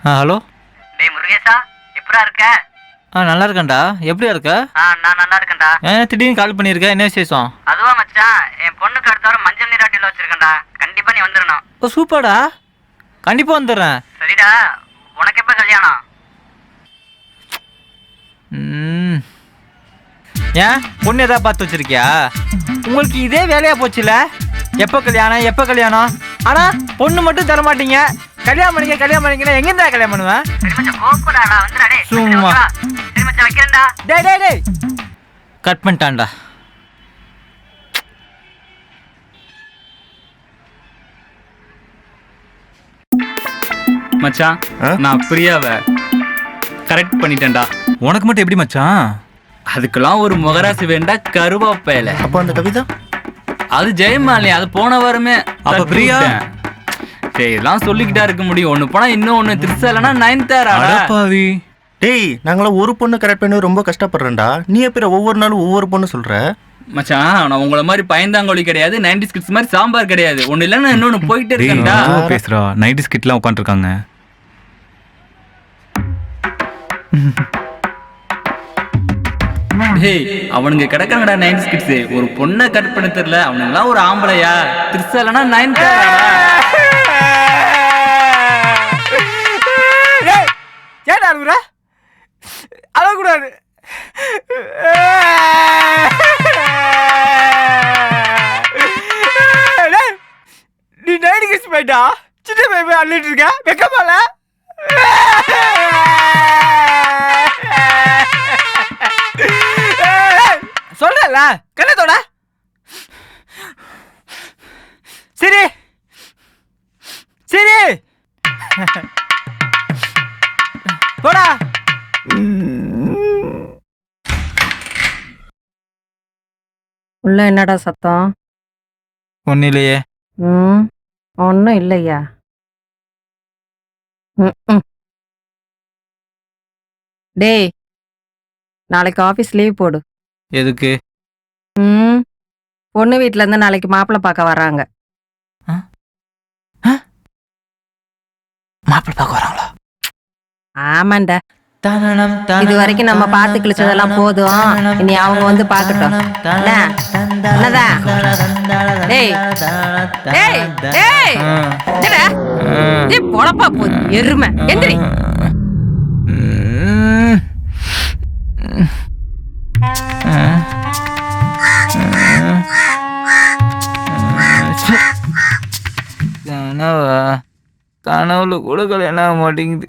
Hello. டேய் முருகேசா, எப்படா இருக்க? நல்லா இருக்கேன்டா. எப்படியா இருக்க? நான் நல்லா இருக்கேன்டா. திடீர்னு கால் பண்ணியிருக்க, என்ன விசேஷம்? அதுவா மச்சான், என் பொண்ணுக்கு அடுத்த வாரம் மஞ்சள் நீராட்டில வச்சிருக்கேன்டா. கண்டிப்பா நீ வந்துடணும். ஓ சூப்பர்டா, கண்டிப்பாக வந்துடுறேன். சரிடா, உனக்கு எப்போ கல்யாணம்? ஏன் பொண்ணு எதாவது பார்த்து வச்சிருக்கியா? உங்களுக்கு இதே வேலையாக போச்சுல, எப்போ கல்யாணம் எப்போ கல்யாணம். ஆனால் பொண்ணு மட்டும் தர மாட்டீங்க. கல்யாணம் பண்ணிங்கன்னா எங்கேருந்தா கல்யாணம் பண்ணுவேன்? சரி மச்சான், கோவப்படாத, நான் வந்துடா. டேய் சும்மா. சரி மச்சான், வைக்கிறேன்டா. டேய் கட் பண்ணிட்டான்டா. மச்சான், நான் பிரியாவை கரெக்ட் பண்ணிட்டேன்டா. உனக்கு மட்டும் எப்படி மச்சான்? அதுக்கெல்லாம் ஒரு முகராசி வேண்டா கருவாப்பையில. அப்போ அந்த கவிதா அது ஜெயமாலி, அது போன வாரமே. அப்ப பிரியா? சரி, இதெல்லாம் சொல்லிக்கிட்டா இருக்க முடியும். ஒண்ணு போனா இன்னொன்னு திருசா இல்லைன்னா நயன்தாரா. பாவி. டேய், நாங்களாம் ஒரு பொண்ணு கரெக்ட் பண்ணி ரொம்ப கஷ்டப்படுறேன்டா. நீ எப்ப ஒவ்வொரு நாளும் ஒவ்வொரு பொண்ணு சொல்ற? மச்சான், நான் உங்களை மாதிரி பயந்தாங்கொழி கிடையாது, 90s கிட்ஸ் மாதிரி சாம்பார் கிடையாது. ஒண்ணு இல்லைன்னா இன்னொன்னு போயிட்டே இருக்கேன்டா. பேசுறா 90s கிட்லாம் உட்காந்துருக்காங்க. டேய், அவனுங்க கிடக்காங்கடா 90s கிட்ஸ். ஒரு பொண்ணை கட் பண்ண தெரியல, அவனுங்களாம் ஒரு ஆம்பளையா? திருசா இல்லைன்னா நயன்தாரா. ஏன் அழுகுற? அழக்கூடாது. நீ 90 கிட்ஸ் போயிட்டா, சின்ன பையன் அள்ளிட்டு இருக்க, வெக்கமால? சொல்றல கண்ணத்தோட. சரி சரி போடா. உள்ள என்னடா சத்தம்? ஒன்னும் இல்லையே. ஒன்றும் இல்லையா? டேய், நாளைக்கு ஆஃபீஸ் லீவ் போடு. எதுக்கு? பொண்ணு வீட்ல இருந்து நாளைக்கு மாப்பிள்ளை பார்க்க வர்றாங்க. மாப்பிள்ளை பார்க்க வராங்களா? ஆமாண்டா. இது வரைக்கும் நம்ம பார்த்து கிழிச்சதெல்லாம் போதும், இனி அவங்க வந்து பார்க்கட்டும். என்னதான்? டேய் டேய் டேய், என்னடா டேய், பொழப்பா போகுது எருமை. எந்திரி. கனவுல கூட கல்யாணம் ஆக மாட்டேங்குது.